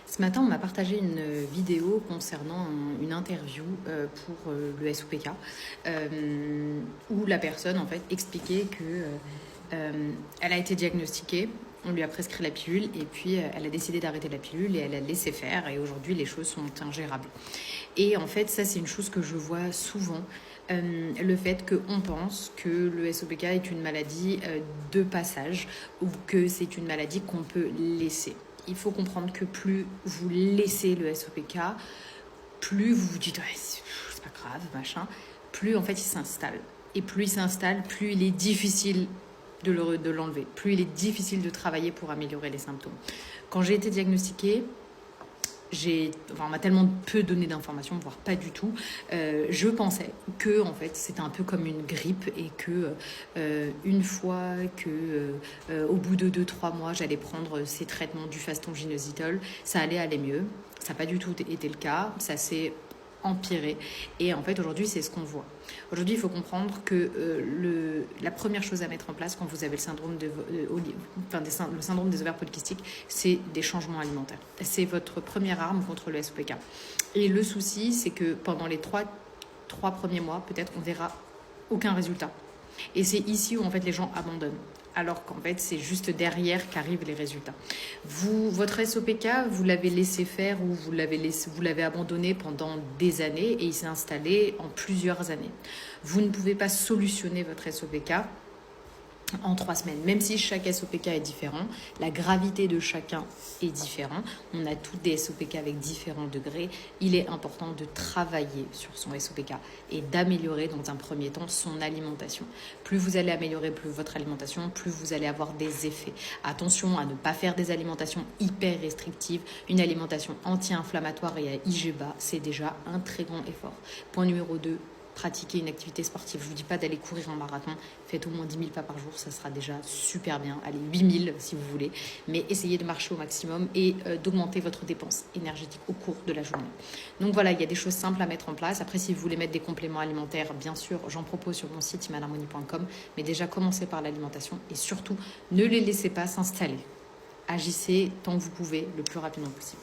Ce matin, on m'a partagé une vidéo concernant une interview pour le SOPK où la personne en fait expliquait que elle a été diagnostiquée, on lui a prescrit la pilule et puis elle a décidé d'arrêter la pilule et elle a laissé faire et aujourd'hui les choses sont ingérables. Et en fait, ça c'est une chose que je vois souvent. Le fait qu'on pense que le SOPK est une maladie de passage ou que c'est une maladie qu'on peut laisser. Il faut comprendre que plus vous laissez le SOPK, plus vous vous dites ouais, c'est pas grave, machin, plus en fait il s'installe. Et plus il s'installe, plus il est difficile de l'enlever, plus il est difficile de travailler pour améliorer les symptômes. Quand j'ai été diagnostiquée, on m'a tellement peu donné d'informations, voire pas du tout. Je pensais que en fait c'était un peu comme une grippe et que une fois que au bout de 2-3 mois j'allais prendre ces traitements du fastonginositol, ça allait aller mieux. Ça n'a pas du tout été le cas. Ça s'est empiré. Et en fait, aujourd'hui, c'est ce qu'on voit. Aujourd'hui, il faut comprendre que la première chose à mettre en place quand vous avez le syndrome le syndrome des ovaires polykystiques, c'est des changements alimentaires. C'est votre première arme contre le SOPK. Et le souci, c'est que pendant les trois premiers mois, peut-être, on verra aucun résultat. Et c'est ici où en fait les gens abandonnent. Alors qu'en fait, c'est juste derrière qu'arrivent les résultats. Votre SOPK, vous l'avez laissé faire ou vous l'avez abandonné pendant des années et il s'est installé en plusieurs années. Vous ne pouvez pas solutionner votre SOPK en 3 semaines, même si chaque SOPK est différent, la gravité de chacun est différente. On a tous des SOPK avec différents degrés. Il est important de travailler sur son SOPK et d'améliorer dans un premier temps son alimentation. Plus vous allez améliorer votre alimentation, plus vous allez avoir des effets. Attention à ne pas faire des alimentations hyper restrictives. Une alimentation anti-inflammatoire et à IG bas, c'est déjà un très grand effort. Point numéro 2, pratiquer une activité sportive. Je ne vous dis pas d'aller courir un marathon, faites au moins 10 000 pas par jour, ça sera déjà super bien. Allez, 8 000 si vous voulez, mais essayez de marcher au maximum et d'augmenter votre dépense énergétique au cours de la journée. Donc voilà, il y a des choses simples à mettre en place. Après, si vous voulez mettre des compléments alimentaires, bien sûr, j'en propose sur mon site imanharmonie.com, mais déjà commencez par l'alimentation et surtout, ne les laissez pas s'installer. Agissez tant que vous pouvez, le plus rapidement possible.